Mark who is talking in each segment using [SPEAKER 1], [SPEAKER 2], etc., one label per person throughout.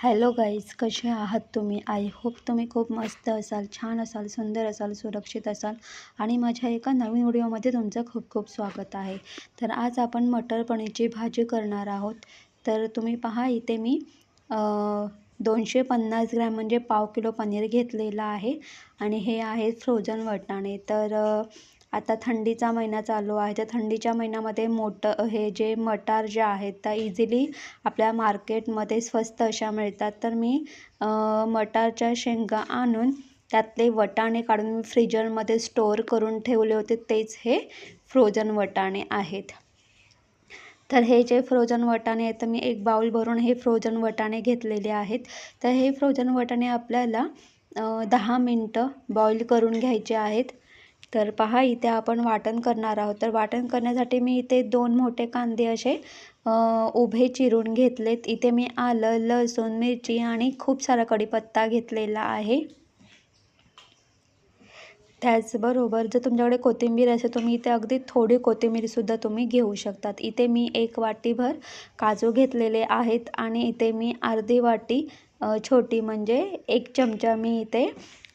[SPEAKER 1] Hello guys, कसे आहात तुम्ही? आय होप तुम्ही खूप मस्त असाल, छान असाल, सुंदर असाल, सुरक्षित असाल आणि माझ्या एका नवीन व्हिडिओमध्ये तुमचं खूप खूप स्वागत आहे. तर आज आपण मटर पनीरची भाजी करणार आहोत. तर तुम्ही पहा, इथे मी 250 ग्रॅम म्हणजे पाव किलो पनीर घेतलेलं आहे आणि हे आहे फ्रोझन वाटाणे. तर आता थंडीचा महिना चालू आहे, तर थंडीच्या महिन्यामध्ये हे जे मटार जे आहेत त्या इझिली आपल्या मार्केटमध्ये स्वस्त अशा मिळतात. तर मी मटारच्या शेंगा आणून त्यातले वाटाणे काढून मी फ्रीजरमध्ये स्टोअर करून ठेवले होते. तेच हे फ्रोझन वाटाणे आहेत. तर हे जे फ्रोझन वाटाणे आहेत, तर मी एक बाउल भरून हे फ्रोझन वाटाणे घेतलेले आहेत. तर हे फ्रोझन वाटाणे आपल्याला 10 मिनटं बॉईल करून घ्यायचे आहेत. तर पहा, इथे आपण वाटण करणार आहोत. तर वाटण करण्यासाठी मी इथे 2 मोठे कांदे असे उभे चिरून घेतलेत. इथे मी आलं, लसूण, मिरची आणि खूप सारा कढीपत्ता घेतलेला आहे. त्याचबरोबर जर तुमच्याकडे कोथिंबीर असेल, तुम्ही इथे अगदी थोडी कोथिंबीरसुद्धा तुम्ही घेऊ शकतात. इथे मी 1 वाटीभर काजू घेतलेले आहेत आणि इथे मी अर्धी वाटी छोटी म्हणजे 1 चमचा मी इथे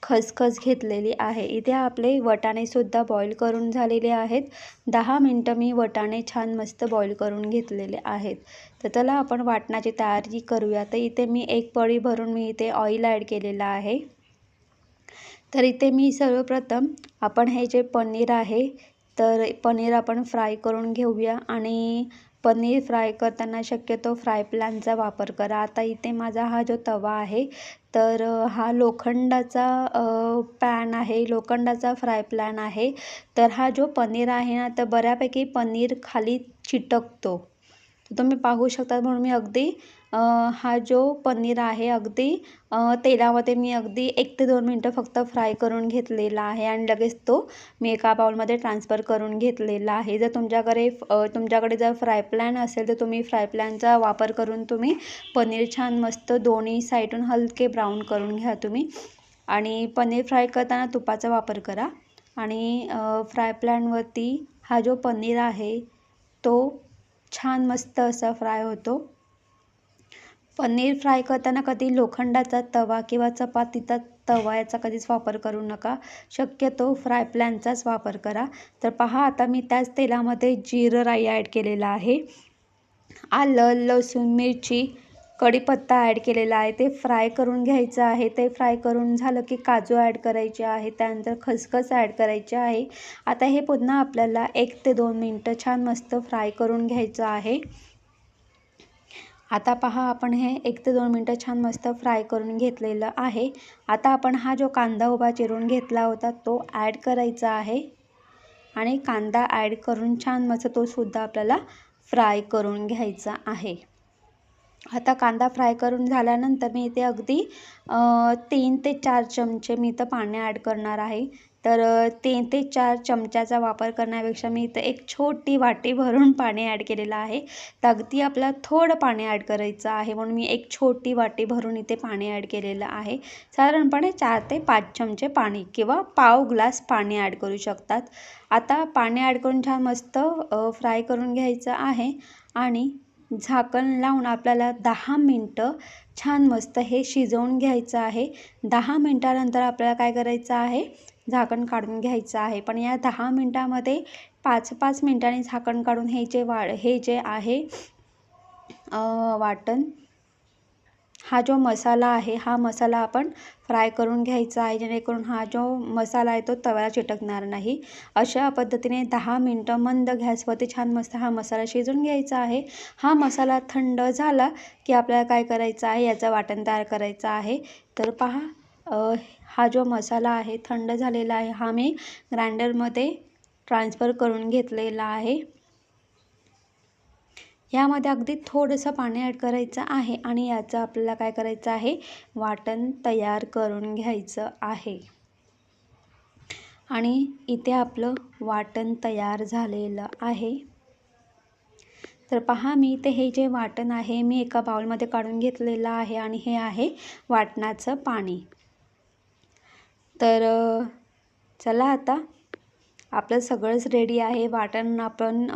[SPEAKER 1] खसखस घेतलेली आहे. इथे आपले वाटाणेसुद्धा बॉईल करून झालेले आहेत. 10 मिनटं मी वाटाणे छान मस्त बॉईल करून घेतलेले आहेत. तर चला आपण वाटणाची तयारी करूया. तर इथे मी 1 पळी भरून मी इथे ऑइल ॲड केलेलं आहे. तर इथे मी सर्वप्रथम आपण हे जे पनीर आहे, तर पनीर आपण फ्राय करून घेऊया आणि पनीर फ्राय करताना शक्यतो फ्राय पॅनचा वापर करा. आता इथे माझा हा जो तवा आहे, तर हा लोखंडाचा पॅन आहे, लोखंडाचा फ्राय पॅन आहे. तर हा जो पनीर आहे ना, तर बऱ्यापैकी पनीर खाली चिटकतो. तुम्ही पाहू शकता, म्हणून मी अगदी हा जो पनीर आहे अगदी तेलामध्ये मी अगदी 1 ते 2 मिनटं फक्त फ्राय करून घेतलेला आहे आणि लगेच तो मी एका बाउलमध्ये ट्रान्सफर करून घेतलेला आहे. जर तुमच्याकडे जर फ्राय पॅन असेल, तर तुम्ही फ्राय पॅनचा वापर करून तुम्ही पनीर छान मस्त दोन्ही साईडून हलके ब्राऊन करून घ्या तुम्ही. आणि पनीर फ्राय करताना तुपाचा वापर करा आणि फ्राय पॅनवरती हा जो पनीर आहे तो छान मस्त असा फ्राय होतो. पनीर फ्राय करताना कधी लोखंडाचा तवा किंवा चपातीचा तवा याचा कधीच वापर करू नका. शक्यतो फ्राय पॅनचाच वापर करा. तर पहा, आता मी त्याच तेलामध्ये जिरं राई ॲड केलेलं आहे. आलं, लसूण, मिरची, कढीपत्ता ॲड केलेला आहे. ते फ्राय करून घ्यायचं आहे. ते फ्राय करून झालं की काजू ॲड करायचे आहे. त्यानंतर खसखस ॲड करायचे आहे. आता हे पुन्हा आपल्याला 1 ते 2 मिनटं छान मस्त फ्राय करून घ्यायचं आहे. आता पहा, आपण हे 1 ते 2 मिनटं छान मस्त फ्राय करून घेतलेलं आहे. आता आपण हा जो कांदा उभा चिरून घेतला होता तो ॲड करायचा आहे आणि कांदा ॲड करून छान मस्त तो सुद्धा आपल्याला फ्राय करून घ्यायचा आहे. आता कांदा फ्राय करून झाल्यानंतर मी इथे अगदी 3 ते 4 चमचे मी इथं पाणी ॲड करणार आहे. तर 3 ते 4 चमच्याचा वापर करण्यापेक्षा मी इथं एक छोटी वाटी भरून पाणी ॲड केलेलं आहे. तर अगदी आपल्याला थोडं पाणी ॲड करायचं आहे, म्हणून मी एक छोटी वाटी भरून इथे पाणी ॲड केलेलं आहे. साधारणपणे 4 ते 5 चमचे पाणी किंवा पाव ग्लास पाणी ॲड करू शकतात. आता पाणी ॲड करून छान मस्त फ्राय करून घ्यायचं आहे आणि झाकण लावून आपल्याला 10 मिनटं छान मस्त हे शिजवून घ्यायचं आहे. 10 मिनटानंतर आपल्याला काय करायचं आहे, झाकण काढून घ्यायचं आहे. पण या 10 मिनटामध्ये 5-5 मिनटांनी झाकण काढून हे जे आहे वाटण, हा जो मसाला आहे, हा मसाला आपण फ्राय करून घ्यायचा आहे, जेणेकरून हा जो मसाला आहे तो तव्याला चिटकणार नाही. अशा पद्धतीने 10 मिनटं मंद गॅसवरती छान मस्त हा मसाला शिजवून घ्यायचा आहे. हा मसाला थंड झाला की आपल्याला काय करायचं आहे, याचं वाटण तयार करायचं आहे. तर पहा, हा जो मसाला आहे थंड झालेला आहे, हा मी ग्राइंडरमध्ये ट्रान्सफर करून घेतलेला आहे. यामध्ये अगदी थोडंसं पाणी ॲड करायचं आहे आणि याचं आपल्याला काय करायचं आहे, वाटण तयार करून घ्यायचं आहे. आणि इथे आपलं वाटण तयार झालेलं आहे. तर पहा, मी इथे हे जे वाटण आहे मी एका बाउलमध्ये काढून घेतलेलं आहे आणि हे आहे वाटणाचं पाणी. तर चला, आता आपलं सगळंच रेडी आहे. वाटण आपण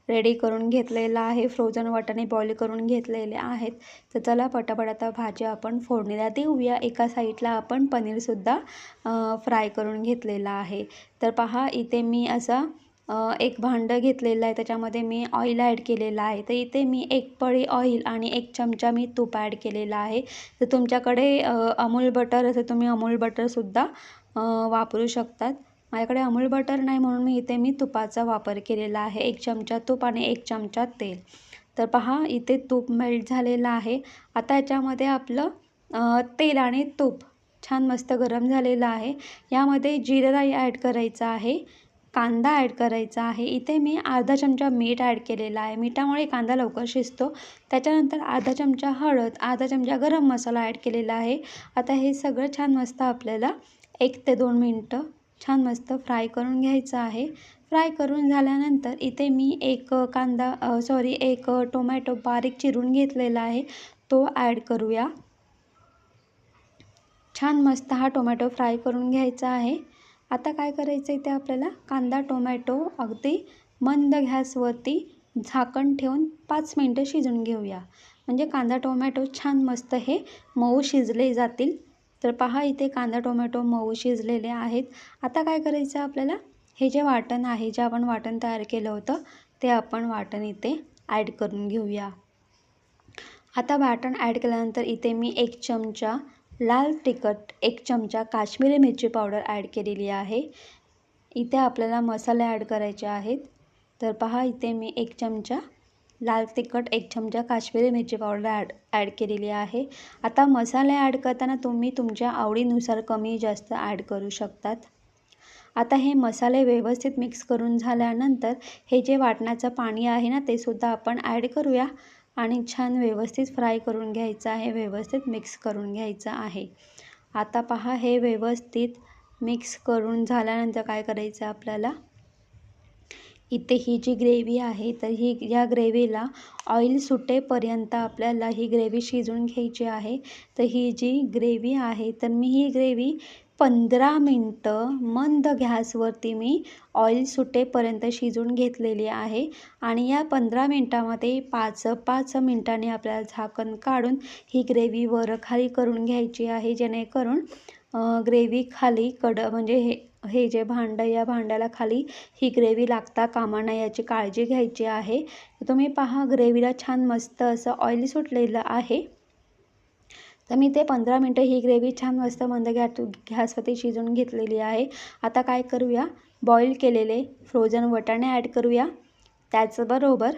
[SPEAKER 1] रेडी करून घेतलेला आहे, फ्रोझन वाटाणे बॉईल करून घेतलेले आहेत. तर चला पटापट आता भाजी आपण फोडणीला देऊया. एका साईडला आपण पनीरसुद्धा फ्राय करून घेतलेला आहे. तर पहा इथे मी असा एक भांडं घेतलेलं आहे, त्याच्यामध्ये मी ऑइल ॲड केलेलं आहे. तर इथे मी 1 पळी ऑइल आणि 1 चमचा मी तूप ॲड केलेला आहे. तर तुमच्याकडे अमूल बटर असेल तुम्ही अमूल बटरसुद्धा वापरू शकतात. माझ्याकडे अमूल बटर नाही म्हणून मी तुपाचा वापर केलेला आहे. 1 चमचा तूप आणि 1 चमचा तेल. तर पहा इथे तूप मेल्ट झालेलं आहे. आता याच्यामध्ये आपलं तेल आणि तूप छान मस्त गरम झालेलं आहे. यामध्ये जिरं राई ॲड करायचं आहे, कांदा ॲड करायचा आहे. इथे मी अर्धा चमचा मीठ ॲड केलेला आहे. मिठामुळे कांदा लवकर शिजतो. त्याच्यानंतर अर्धा चमचा हळद, अर्धा चमचा गरम मसाला ॲड केलेला आहे. आता हे सगळं छान मस्त आपल्याला 1 ते 2 मिनटं छान मस्त फ्राय करून घ्यायचं आहे. फ्राय करून झाल्यानंतर इथे मी एक टोमॅटो बारीक चिरून घेतलेला आहे, तो ॲड करूया. छान मस्त हा टोमॅटो फ्राय करून घ्यायचा आहे. आता काय करायचं इथे आपल्याला कांदा टोमॅटो अगदी मंद गॅसवरती झाकण ठेवून 5 मिनटं शिजवून घेऊया. म्हणजे कांदा टोमॅटो छान मस्त हे मऊ शिजले जातील. तर पहा इथे कांदा टोमॅटो मऊ शिजलेले आहेत. आता काय करायचं आपल्याला, हे जे वाटण आहे, जे आपण वाटण तयार केलं होतं ते आपण वाटण इथे ॲड करून घेऊया. आता वाटण ॲड केल्यानंतर इथे मी 1 चमचा लाल तिखट, 1 चमचा काश्मीरी मिरची पावडर ॲड केलेली आहे. इथे आपल्याला मसाले ॲड करायचे आहेत. तर पहा इथे मी 1 चमचा लाल तिखट, 1 चमचा काश्मीरी मिरची पावडर ॲड केलेली आहे. आता मसाले ॲड करताना तुम्ही तुमच्या आवडीनुसार कमी जास्त ॲड करू शकतात. आता हे मसाले व्यवस्थित मिक्स करून झाल्यानंतर हे जे वाटणाचं पाणी आहे ना, ते सुद्धा आपण ॲड करूया आणि छान व्यवस्थित फ्राय करून घ्यायचं आहे, व्यवस्थित मिक्स करून घ्यायचं आहे. आता पहा हे व्यवस्थित मिक्स करून झाल्यानंतर काय करायचं आपल्याला, इथे ही जी ग्रेव्ही आहे तर या ग्रेव्हीला ऑइल सुटेपर्यंत आपल्याला ही ग्रेव्ही शिजवून घ्यायची आहे. तर ही जी ग्रेव्ही आहे तर मी ही ग्रेव्ही 15 मिनटं मंद गॅसवरती मी ऑइल सुटेपर्यंत शिजवून घेतलेली आहे. आणि या 15 मिनटामध्ये 5 मिनटांनी आपल्याला झाकण काढून ही ग्रेव्ही खाली करून घ्यायची आहे, जेणेकरून ग्रेव्ही खाली म्हणजे हे जे भांडं, या भांड्याला खाली ही ग्रेव्ही लागता कामा नये याची काळजी घ्यायची आहे. तुम्ही पहा ग्रेव्हीला छान मस्त असं ऑइल सुटलेलं आहे. तर मी ते 15 मिनटं ही ग्रेव्ही छान मस्त मंद गॅसवरती शिजवून घेतलेली आहे. आता काय करूया, बॉईल केलेले फ्रोझन वटाणे ॲड करूया. त्याचबरोबर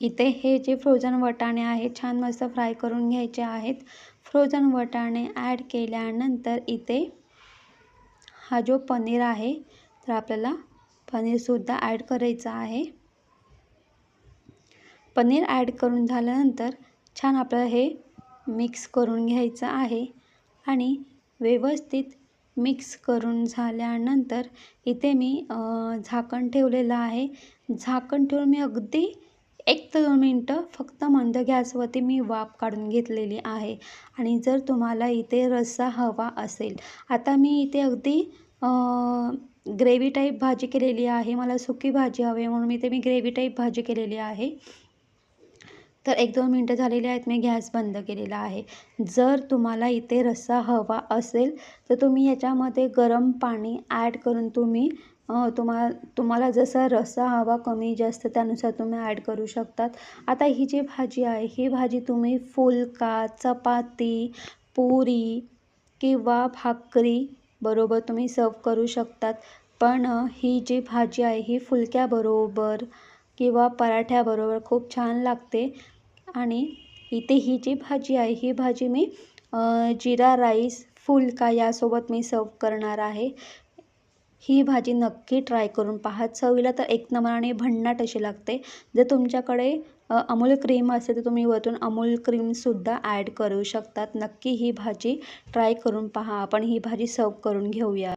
[SPEAKER 1] इथे हे जे फ्रोझन वटाणे आहेत छान मस्त फ्राय करून घ्यायचे आहेत. फ्रोझन वटाणे ॲड केल्यानंतर इथे हा जो पनीर आहे तर आपल्याला पनीरसुद्धा ॲड करायचं आहे. पनीर ॲड करून झाल्यानंतर छान आपल्याला हे मिक्स करून घ्यायचं आहे. आणि व्यवस्थित मिक्स करून झाल्यानंतर इथे मी झाकण ठेवलेलं आहे. झाकण ठेवून मी अगदी 1 ते 2 मिनटं फक्त मंद गॅसवरती मी वाफ काढून घेतलेली आहे. आणि जर तुम्हाला इथे रस्सा हवा असेल, आता मी इथे अगदी ग्रेव्ही टाईप भाजी केलेली आहे. मला सुकी भाजी हवी म्हणून इथे मी ग्रेव्ही टाईप भाजी केलेली आहे. तर 1-2 मिनटं झालेली आहेत, मी गॅस बंद केलेला आहे. जर तुम्हाला इथे रस्सा हवा असेल तर तुम्ही याच्यामध्ये गरम पाणी ॲड करून तुम्हाला जसा रस्सा हवा कमी जास्त त्यानुसार तुम्ही ॲड करू शकतात. आता ही जी भाजी आहे ही भाजी तुम्ही फुलका, चपाती, पुरी किंवा भाकरी बरोबर तुम्ही सर्व करू शकतात. पण ही जी भाजी आहे ही फुलक्याबरोबर किंवा पराठ्याबरोबर खूप छान लागते. आणि इथे ही जी भाजी आहे ही भाजी मी जिरा राईस, फुलका यासोबत मी सर्व करणार आहे. ही भाजी नक्की ट्राय करून पहा. चवीला तर एक नंबर आणि भन्नाट अशी लागते. जर तुमच्याकडे अमूल क्रीम असेल तर तुम्ही वरतून अमूल क्रीमसुद्धा ॲड करू शकतात. नक्की ही भाजी ट्राय करून पहा. आपण ही भाजी सर्व करून घेऊया.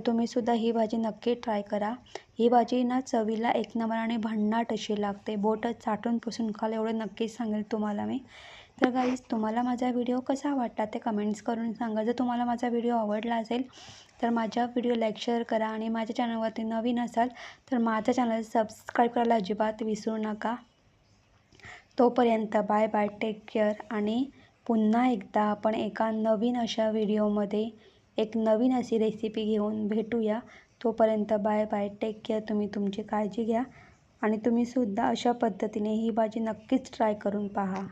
[SPEAKER 1] तुम्हीसुद्धा ही भाजी नक्की ट्राय करा. ही भाजी ना चवीला एक नंबर आणि भन्नाट अशी लागते. बोटं चाटून पुसून खाल एवढं नक्कीच सांगेल तुम्हाला मी. तर गाईज, तुम्हाला माझा व्हिडिओ कसा वाटला ते कमेंट्स करून सांगा. जर तुम्हाला माझा व्हिडिओ आवडला असेल तर माझ्या व्हिडिओ लाईक शेअर करा आणि माझ्या चॅनलवरती नवीन असाल तर माझ्या चॅनल सबस्क्राईब करायला अजिबात विसरू नका. तोपर्यंत बाय बाय, टेक केअर आणि पुन्हा एकदा आपण एका नवीन अशा व्हिडिओमध्ये एक नवीन अशी रेसिपी घेऊन भेटूया. तोपर्यंत बाय बाय, टेक केअर. तुम्ही तुमची काळजी घ्या आणि तुम्हीसुद्धा अशा पद्धतीने ही भाजी नक्कीच ट्राय करून पहा.